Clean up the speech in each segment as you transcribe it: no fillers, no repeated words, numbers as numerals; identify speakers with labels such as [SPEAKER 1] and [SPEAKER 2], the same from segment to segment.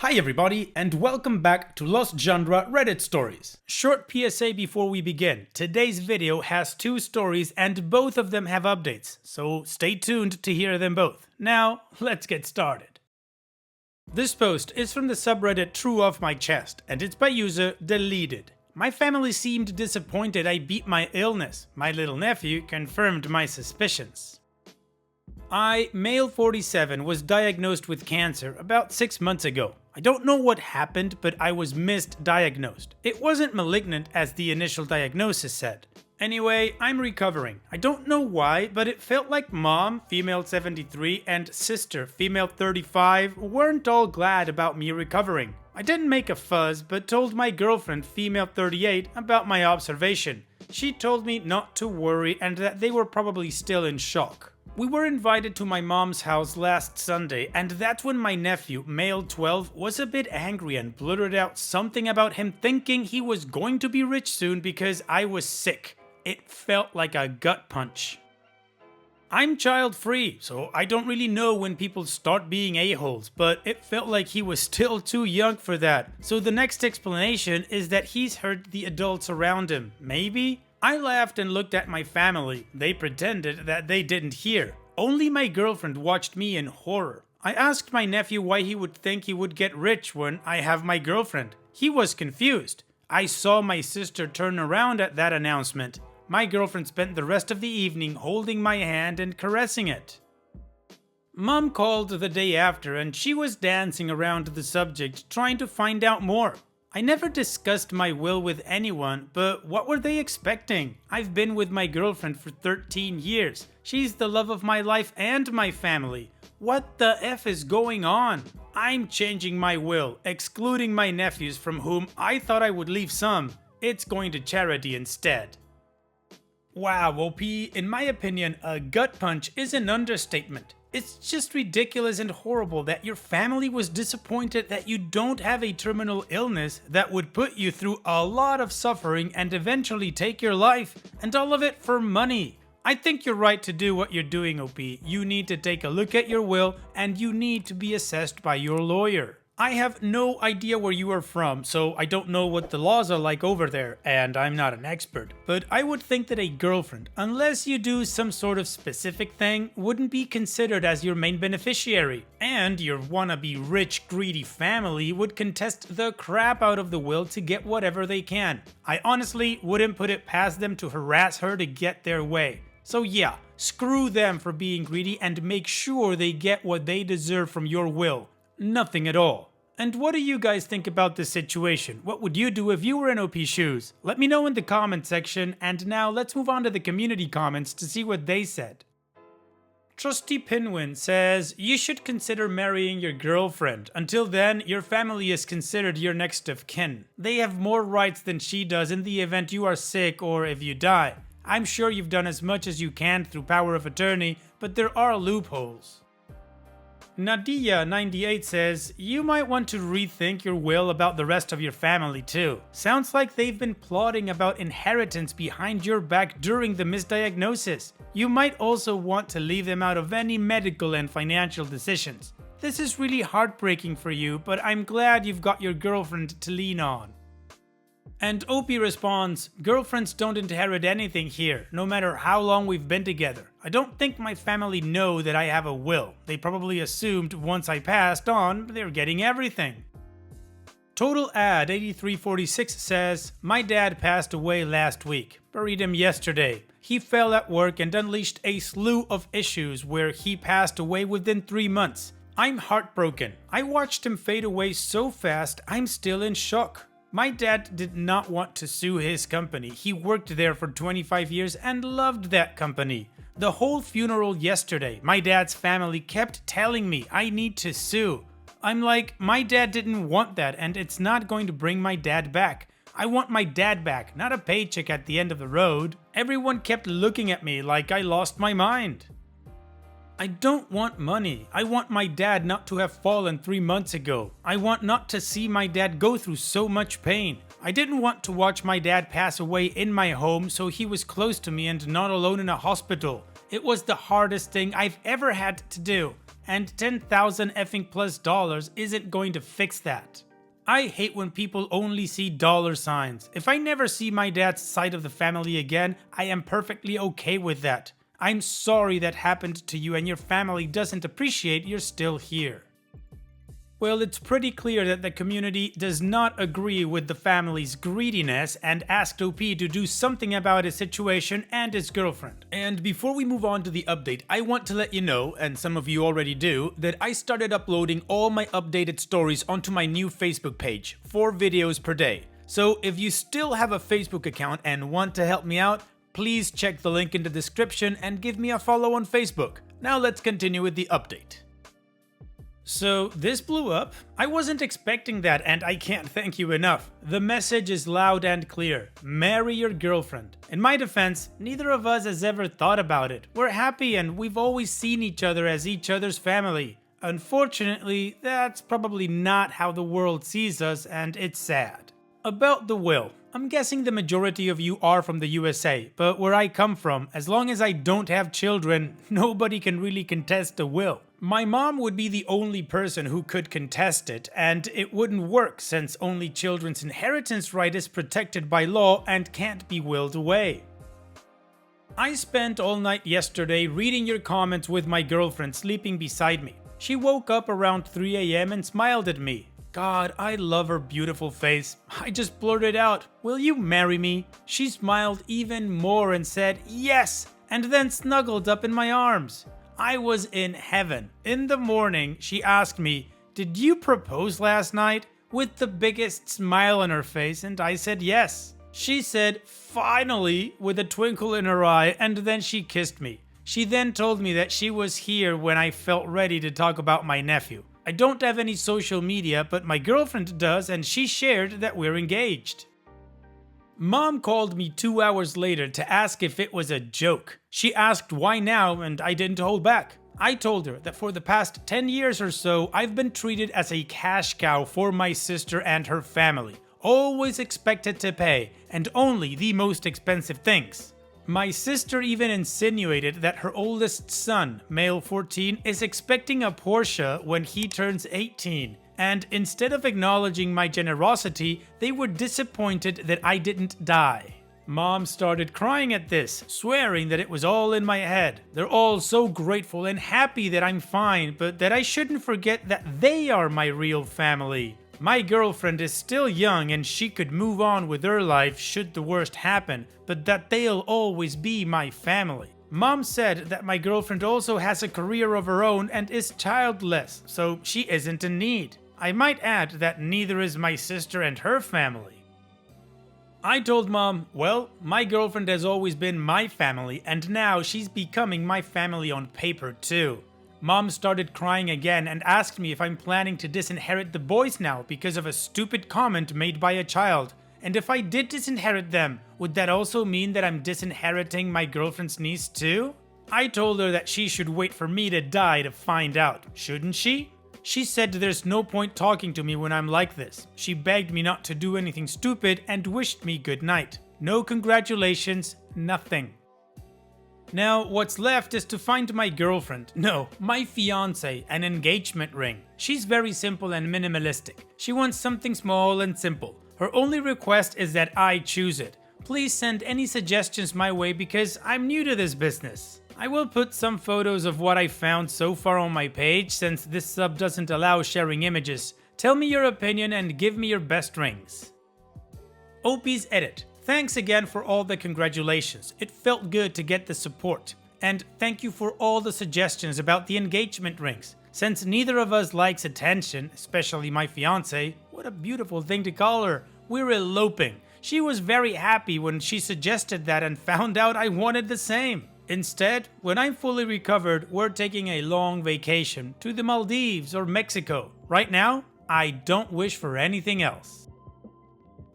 [SPEAKER 1] Hi everybody, and welcome back to Lost Genre Reddit Stories. Short PSA before we begin. Today's video has two stories and both of them have updates, so stay tuned to hear them both. Now, let's get started. This post is from the subreddit True Off My Chest, and it's by user Deleted. My family seemed disappointed I beat my illness. My little nephew confirmed my suspicions. I, male 47, was diagnosed with cancer about 6 months ago. I don't know what happened, but I was misdiagnosed. It wasn't malignant as the initial diagnosis said. Anyway, I'm recovering. I don't know why, but it felt like mom, female 73, and sister, female 35, weren't all glad about me recovering. I didn't make a fuss, but told my girlfriend, female 38, about my observation. She told me not to worry and that they were probably still in shock. We were invited to my mom's house last Sunday, and that's when my nephew, male 12, was a bit angry and blurted out something about him thinking he was going to be rich soon because I was sick. It felt like a gut punch. I'm child-free, so I don't really know when people start being a-holes, but it felt like he was still too young for that. So the next explanation is that he's hurt the adults around him. Maybe? I laughed and looked at my family. They pretended that they didn't hear. Only my girlfriend watched me in horror. I asked my nephew why he would think he would get rich when I have my girlfriend. He was confused. I saw my sister turn around at that announcement. My girlfriend spent the rest of the evening holding my hand and caressing it. Mom called the day after and she was dancing around the subject, trying to find out more. I never discussed my will with anyone, but what were they expecting? I've been with my girlfriend for 13 years. She's the love of my life and my family. What the F is going on? I'm changing my will, excluding my nephews from whom I thought I would leave some. It's going to charity instead. Wow, OP, in my opinion, a gut punch is an understatement. It's just ridiculous and horrible that your family was disappointed that you don't have a terminal illness that would put you through a lot of suffering and eventually take your life, and all of it for money. I think you're right to do what you're doing, OP. You need to take a look at your will and you need to be assessed by your lawyer. I have no idea where you are from, so I don't know what the laws are like over there, and I'm not an expert. But I would think that a girlfriend, unless you do some sort of specific thing, wouldn't be considered as your main beneficiary. And your wannabe rich, greedy family would contest the crap out of the will to get whatever they can. I honestly wouldn't put it past them to harass her to get their way. So yeah, screw them for being greedy and make sure they get what they deserve from your will. Nothing at all. And what do you guys think about this situation? What would you do if you were in OP's shoes? Let me know in the comment section, and now let's move on to the community comments to see what they said. Trusty Pinwin says, you should consider marrying your girlfriend. Until then, your family is considered your next of kin. They have more rights than she does in the event you are sick or if you die. I'm sure you've done as much as you can through power of attorney, but there are loopholes. Nadia98 says, you might want to rethink your will about the rest of your family too. Sounds like they've been plotting about inheritance behind your back during the misdiagnosis. You might also want to leave them out of any medical and financial decisions. This is really heartbreaking for you, but I'm glad you've got your girlfriend to lean on. And OP responds, girlfriends don't inherit anything here, no matter how long we've been together. I don't think my family know that I have a will. They probably assumed once I passed on, they're getting everything. Total Ad 8346 says, my dad passed away last week. Buried him yesterday. He fell at work and unleashed a slew of issues where he passed away within 3 months. I'm heartbroken. I watched him fade away so fast, I'm still in shock. My dad did not want to sue his company. He worked there for 25 years and loved that company. The whole funeral yesterday, my dad's family kept telling me I need to sue. I'm like, my dad didn't want that and it's not going to bring my dad back. I want my dad back, not a paycheck at the end of the road. Everyone kept looking at me like I lost my mind. I don't want money. I want my dad not to have fallen 3 months ago. I want not to see my dad go through so much pain. I didn't want to watch my dad pass away in my home so he was close to me and not alone in a hospital. It was the hardest thing I've ever had to do, and 10,000 effing plus dollars isn't going to fix that. I hate when people only see dollar signs. If I never see my dad's side of the family again, I am perfectly okay with that. I'm sorry that happened to you and your family doesn't appreciate you're still here. Well, it's pretty clear that the community does not agree with the family's greediness and asked OP to do something about his situation and his girlfriend. And before we move on to the update, I want to let you know, and some of you already do, that I started uploading all my updated stories onto my new Facebook page, 4 videos per day. So if you still have a Facebook account and want to help me out, please check the link in the description and give me a follow on Facebook. Now let's continue with the update. So this blew up. I wasn't expecting that and I can't thank you enough. The message is loud and clear. Marry your girlfriend. In my defense, neither of us has ever thought about it. We're happy and we've always seen each other as each other's family. Unfortunately, that's probably not how the world sees us and it's sad. About the will. I'm guessing the majority of you are from the USA, but where I come from, as long as I don't have children, nobody can really contest a will. My mom would be the only person who could contest it, and it wouldn't work since only children's inheritance right is protected by law and can't be willed away. I spent all night yesterday reading your comments with my girlfriend sleeping beside me. She woke up around 3 AM and smiled at me. God, I love her beautiful face. I just blurted out, "Will you marry me?" She smiled even more and said, "Yes," and then snuggled up in my arms. I was in heaven. In the morning, she asked me, "Did you propose last night?" with the biggest smile on her face, and I said yes. She said, "Finally," with a twinkle in her eye, and then she kissed me. She then told me that she was here when I felt ready to talk about my nephew. I don't have any social media, but my girlfriend does, and she shared that we're engaged. Mom called me 2 hours later to ask if it was a joke. She asked why now, and I didn't hold back. I told her that for the past 10 years or so, I've been treated as a cash cow for my sister and her family. Always expected to pay, and only the most expensive things. My sister even insinuated that her oldest son, male 14, is expecting a Porsche when he turns 18. And instead of acknowledging my generosity, they were disappointed that I didn't die. Mom started crying at this, swearing that it was all in my head. They're all so grateful and happy that I'm fine, but that I shouldn't forget that they are my real family. My girlfriend is still young and she could move on with her life should the worst happen, but that they'll always be my family. Mom said that my girlfriend also has a career of her own and is childless, so she isn't in need. I might add that neither is my sister and her family. I told Mom, well, my girlfriend has always been my family and now she's becoming my family on paper too. Mom started crying again and asked me if I'm planning to disinherit the boys now because of a stupid comment made by a child. And if I did disinherit them, would that also mean that I'm disinheriting my girlfriend's niece too? I told her that she should wait for me to die to find out, shouldn't she? She said there's no point talking to me when I'm like this. She begged me not to do anything stupid and wished me good night. No congratulations, nothing. Now, what's left is to find my girlfriend, no, my fiance, an engagement ring. She's very simple and minimalistic. She wants something small and simple. Her only request is that I choose it. Please send any suggestions my way because I'm new to this business. I will put some photos of what I found so far on my page since this sub doesn't allow sharing images. Tell me your opinion and give me your best rings. OP's edit. Thanks again for all the congratulations. It felt good to get the support. And thank you for all the suggestions about the engagement rings. Since neither of us likes attention, especially my fiance, what a beautiful thing to call her, we're eloping. She was very happy when she suggested that and found out I wanted the same. Instead, when I'm fully recovered, we're taking a long vacation to the Maldives or Mexico. Right now, I don't wish for anything else.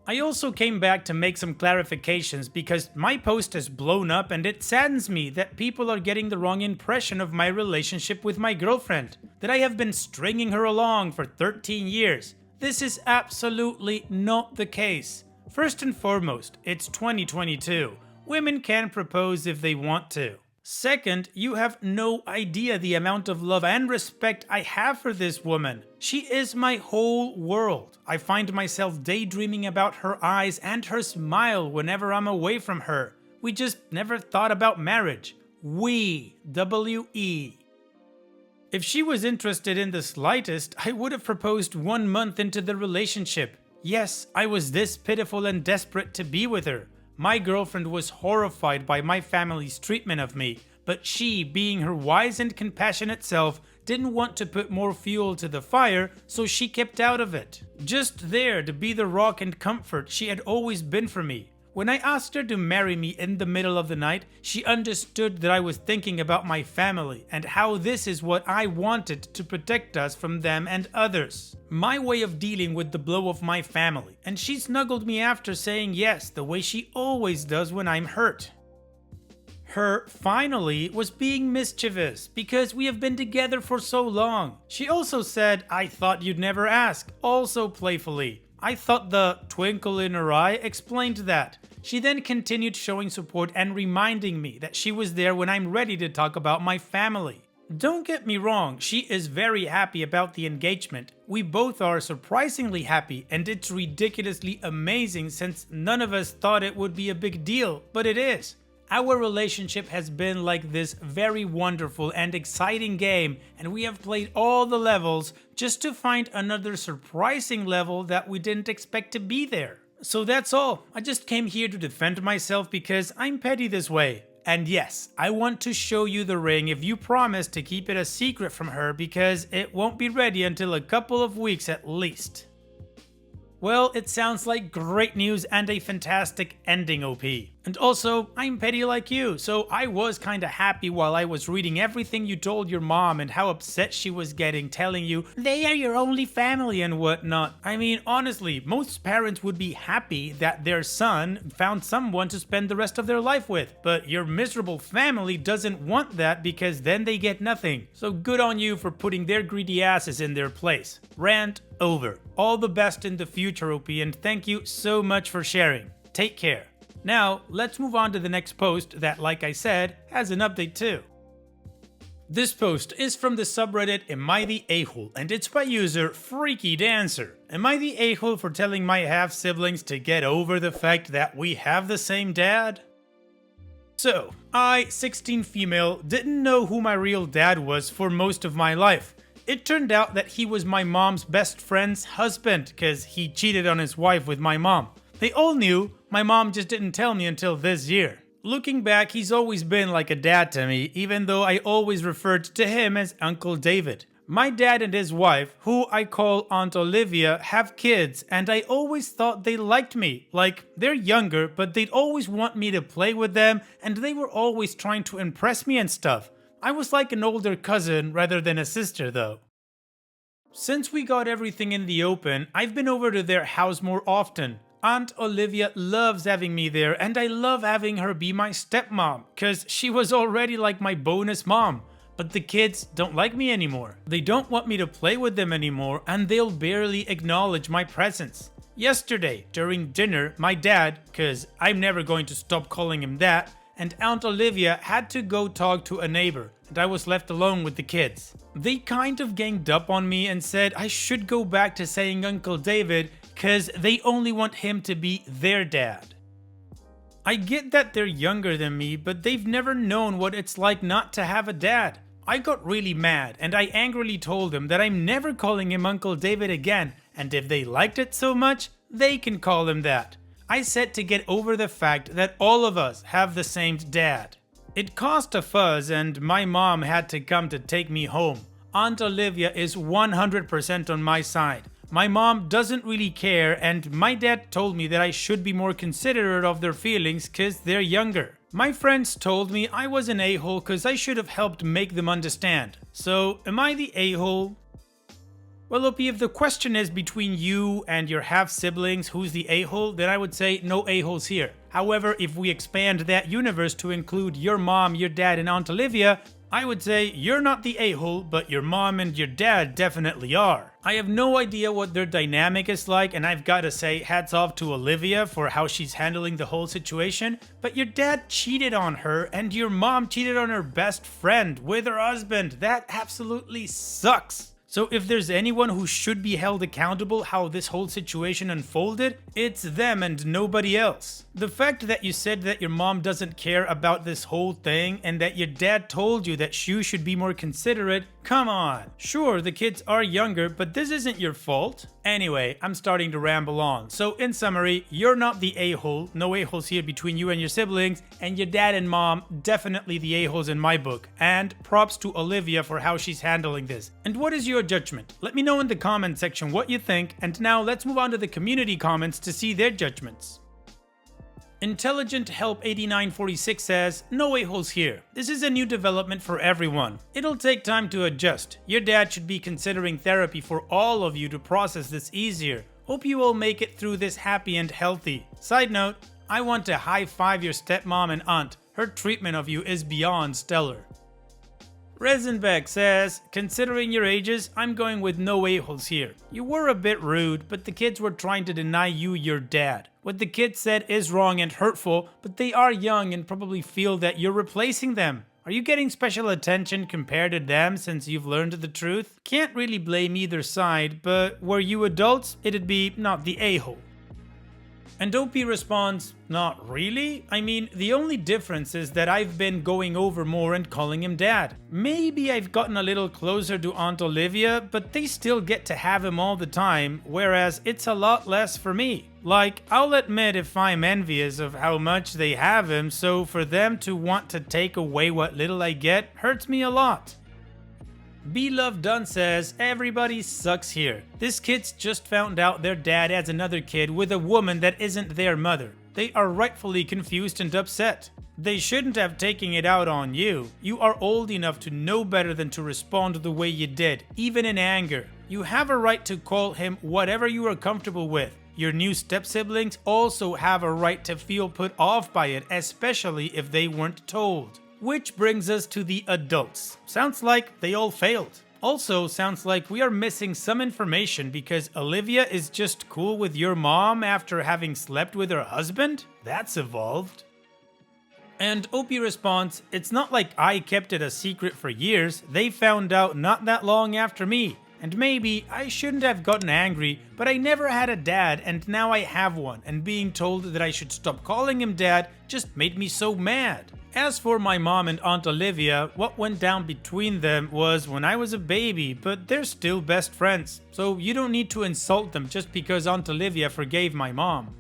[SPEAKER 1] I also came back to make some clarifications because my post has blown up and it saddens me that people are getting the wrong impression of my relationship with my girlfriend, that I have been stringing her along for 13 years. This is absolutely not the case. First and foremost, it's 2022. Women can propose if they want to. Second, you have no idea the amount of love and respect I have for this woman. She is my whole world. I find myself daydreaming about her eyes and her smile whenever I'm away from her. We just never thought about marriage. We, W-E. If she was interested in the slightest, I would have proposed 1 month into the relationship. Yes, I was this pitiful and desperate to be with her. My girlfriend was horrified by my family's treatment of me, but she, being her wise and compassionate self, didn't want to put more fuel to the fire, so she kept out of it. Just there to be the rock and comfort she had always been for me. When I asked her to marry me in the middle of the night, she understood that I was thinking about my family and how this is what I wanted to protect us from them and others. My way of dealing with the blow of my family, and she snuggled me after saying yes the way she always does when I'm hurt. Her finally was being mischievous because we have been together for so long. She also said, "I thought you'd never ask," also playfully. I thought the twinkle in her eye explained that. She then continued showing support and reminding me that she was there when I'm ready to talk about my family. Don't get me wrong, she is very happy about the engagement. We both are surprisingly happy, and it's ridiculously amazing since none of us thought it would be a big deal, but it is. Our relationship has been like this very wonderful and exciting game, and we have played all the levels just to find another surprising level that we didn't expect to be there. So that's all. I just came here to defend myself because I'm petty this way. And yes, I want to show you the ring if you promise to keep it a secret from her, because it won't be ready until a couple of weeks at least. Well, it sounds like great news and a fantastic ending, OP. And also, I'm petty like you, so I was kinda happy while I was reading everything you told your mom and how upset she was getting, telling you they are your only family and whatnot. I mean, honestly, most parents would be happy that their son found someone to spend the rest of their life with, but your miserable family doesn't want that because then they get nothing. So good on you for putting their greedy asses in their place. Rant over. All the best in the future, OP, and thank you so much for sharing. Take care. Now, let's move on to the next post that, like I said, has an update too. This post is from the subreddit Am I the A-hole, and it's by user Freaky Dancer. Am I the a-hole for telling my half-siblings to get over the fact that we have the same dad? So, I, 16 female, didn't know who my real dad was for most of my life. It turned out that he was my mom's best friend's husband, cause he cheated on his wife with my mom. They all knew, my mom just didn't tell me until this year. Looking back, he's always been like a dad to me, even though I always referred to him as Uncle David. My dad and his wife, who I call Aunt Olivia, have kids, and I always thought they liked me. Like, they're younger, but they'd always want me to play with them, and they were always trying to impress me and stuff. I was like an older cousin rather than a sister though. Since we got everything in the open, I've been over to their house more often. Aunt Olivia loves having me there, and I love having her be my stepmom, cause she was already like my bonus mom. But the kids don't like me anymore. They don't want me to play with them anymore, and they'll barely acknowledge my presence. Yesterday, during dinner, my dad, cause I'm never going to stop calling him that, and Aunt Olivia had to go talk to a neighbor, and I was left alone with the kids. They kind of ganged up on me and said I should go back to saying Uncle David cause they only want him to be their dad. I get that they're younger than me, but they've never known what it's like not to have a dad. I got really mad, and I angrily told them that I'm never calling him Uncle David again, and if they liked it so much, they can call him that. I said to get over the fact that all of us have the same dad. It caused a fuzz, and my mom had to come to take me home. Aunt Olivia is 100% on my side. My mom doesn't really care, and my dad told me that I should be more considerate of their feelings cause they're younger. My friends told me I was an a-hole cause I should have helped make them understand. So, am I the a-hole? Well, OP, if the question is between you and your half-siblings who's the a-hole, then I would say no a-holes here. However, if we expand that universe to include your mom, your dad, and Aunt Olivia, I would say you're not the a-hole, but your mom and your dad definitely are. I have no idea what their dynamic is like, and I've gotta say hats off to Olivia for how she's handling the whole situation, but your dad cheated on her and your mom cheated on her best friend with her husband. That absolutely sucks. So if there's anyone who should be held accountable how this whole situation unfolded, it's them and nobody else. The fact that you said that your mom doesn't care about this whole thing and that your dad told you that you should be more considerate, come on. Sure, the kids are younger, but this isn't your fault. Anyway, I'm starting to ramble on. So in summary, you're not the a-hole, no a-holes here between you and your siblings, and your dad and mom, definitely the a-holes in my book. And props to Olivia for how she's handling this. And what is your judgment? Let me know in the comment section what you think, and now let's move on to the community comments to see their judgments. Intelligent Help 8946 says, no a-holes here. This is a new development for everyone. It'll take time to adjust. Your dad should be considering therapy for all of you to process this easier. Hope you all make it through this happy and healthy. Side note, I want to high five your stepmom and aunt. Her treatment of you is beyond stellar. Rezenbeck says, considering your ages, I'm going with no a-holes here. You were a bit rude, but the kids were trying to deny you your dad. What the kids said is wrong and hurtful, but they are young and probably feel that you're replacing them. Are you getting special attention compared to them since you've learned the truth? Can't really blame either side, but were you adults, it'd be not the a-hole. And OP responds, not really? I mean, the only difference is that I've been going over more and calling him dad. Maybe I've gotten a little closer to Aunt Olivia, but they still get to have him all the time, whereas it's a lot less for me. Like, I'll admit if I'm envious of how much they have him, so for them to want to take away what little I get hurts me a lot. B-Love Dunn says, everybody sucks here. This kid's just found out their dad has another kid with a woman that isn't their mother. They are rightfully confused and upset. They shouldn't have taken it out on you. You are old enough to know better than to respond the way you did, even in anger. You have a right to call him whatever you are comfortable with. Your new step-siblings also have a right to feel put off by it, especially if they weren't told. Which brings us to the adults. Sounds like they all failed. Also, sounds like we are missing some information because Olivia is just cool with your mom after having slept with her husband? That's evolved. And OP responds, it's not like I kept it a secret for years. They found out not that long after me. And maybe I shouldn't have gotten angry, but I never had a dad and now I have one, and being told that I should stop calling him dad just made me so mad. As for my mom and Aunt Olivia, what went down between them was when I was a baby, but they're still best friends. So you don't need to insult them just because Aunt Olivia forgave my mom.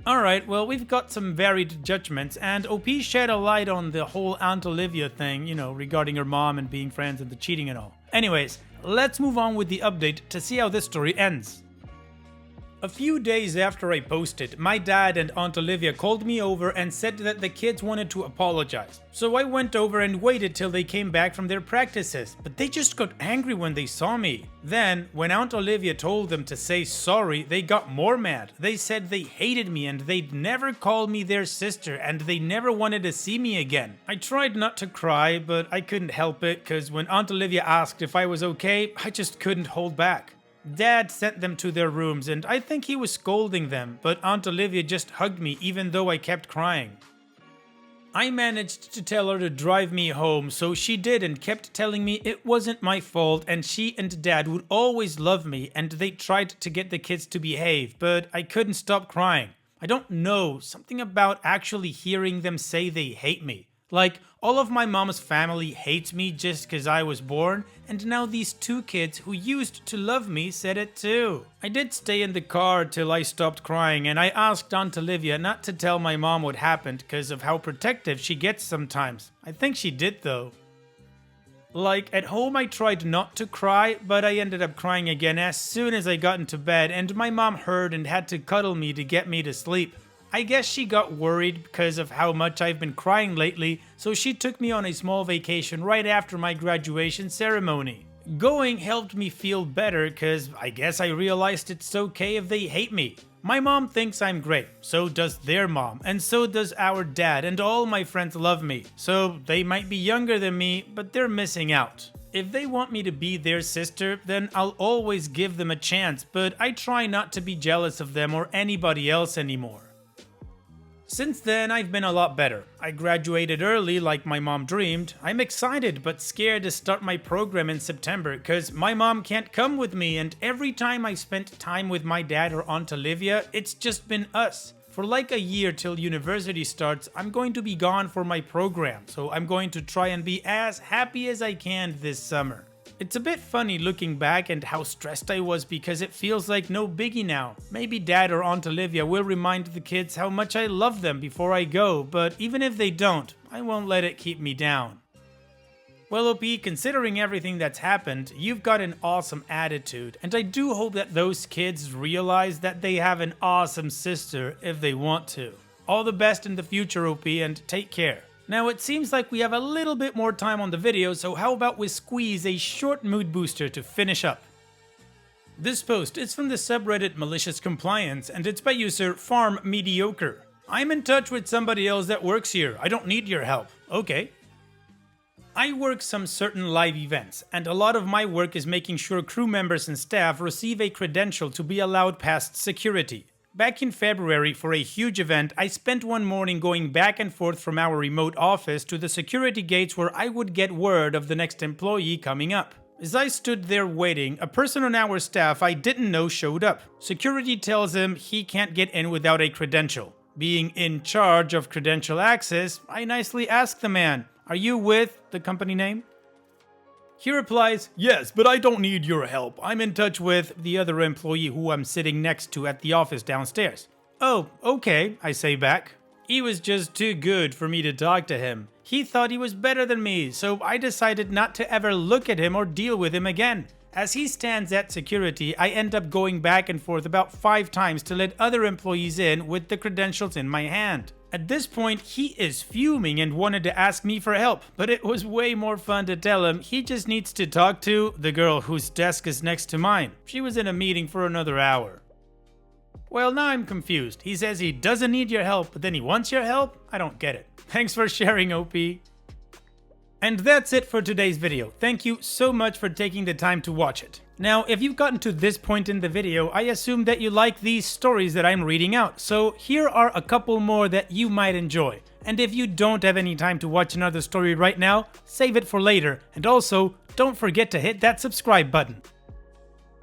[SPEAKER 1] Alright, well, we've got some varied judgments, and OP shed a light on the whole Aunt Olivia thing, you know, regarding her mom and being friends and the cheating and all. Anyways, let's move on with the update to see how this story ends. A few days after I posted, my dad and Aunt Olivia called me over and said that the kids wanted to apologize. So I went over and waited till they came back from their practices, but they just got angry when they saw me. Then, when Aunt Olivia told them to say sorry, they got more mad. They said they hated me and they'd never call me their sister and they never wanted to see me again. I tried not to cry, but I couldn't help it because when Aunt Olivia asked if I was okay, I just couldn't hold back. Dad sent them to their rooms and I think he was scolding them, but Aunt Olivia just hugged me even though I kept crying. I managed to tell her to drive me home, so she did and kept telling me it wasn't my fault and she and Dad would always love me and they tried to get the kids to behave, but I couldn't stop crying. I don't know, something about actually hearing them say they hate me. Like, all of my mom's family hates me just because I was born, and now these two kids who used to love me said it too. I did stay in the car till I stopped crying, and I asked Aunt Olivia not to tell my mom what happened because of how protective she gets sometimes. I think she did though. Like, at home I tried not to cry, but I ended up crying again as soon as I got into bed, and my mom heard and had to cuddle me to get me to sleep. I guess she got worried because of how much I've been crying lately, so she took me on a small vacation right after my graduation ceremony. Going helped me feel better because I guess I realized it's okay if they hate me. My mom thinks I'm great, so does their mom, and so does our dad, and all my friends love me. So they might be younger than me, but they're missing out. If they want me to be their sister, then I'll always give them a chance, but I try not to be jealous of them or anybody else anymore. Since then, I've been a lot better. I graduated early like my mom dreamed. I'm excited but scared to start my program in September because my mom can't come with me, and every time I spent time with my dad or Aunt Olivia, it's just been us. For like a year till university starts, I'm going to be gone for my program, so I'm going to try and be as happy as I can this summer. It's a bit funny looking back and how stressed I was because it feels like no biggie now. Maybe Dad or Aunt Olivia will remind the kids how much I love them before I go, but even if they don't, I won't let it keep me down. Well, OP, considering everything that's happened, you've got an awesome attitude, and I do hope that those kids realize that they have an awesome sister if they want to. All the best in the future, OP, and take care. Now it seems like we have a little bit more time on the video, so how about we squeeze a short mood booster to finish up. This post is from the subreddit Malicious Compliance, and it's by user Farm Mediocre. I'm in touch with somebody else that works here. I don't need your help. Okay. I work some certain live events, and a lot of my work is making sure crew members and staff receive a credential to be allowed past security. Back in February, for a huge event, I spent one morning going back and forth from our remote office to the security gates where I would get word of the next employee coming up. As I stood there waiting, a person on our staff I didn't know showed up. Security tells him he can't get in without a credential. Being in charge of credential access, I nicely ask the man, "Are you with the company name?" He replies, "Yes, but I don't need your help. I'm in touch with the other employee who I'm sitting next to at the office downstairs." "Oh, okay," I say back. He was just too good for me to talk to him. He thought he was better than me, so I decided not to ever look at him or deal with him again. As he stands at security, I end up going back and forth about 5 times to let other employees in with the credentials in my hand. At this point, he is fuming and wanted to ask me for help, but it was way more fun to tell him he just needs to talk to the girl whose desk is next to mine. She was in a meeting for another hour. Well, now I'm confused. He says he doesn't need your help, but then he wants your help? I don't get it. Thanks for sharing, OP. And that's it for today's video. Thank you so much for taking the time to watch it. Now, if you've gotten to this point in the video, I assume that you like these stories that I'm reading out, so here are a couple more that you might enjoy. And if you don't have any time to watch another story right now, save it for later, and also, don't forget to hit that subscribe button.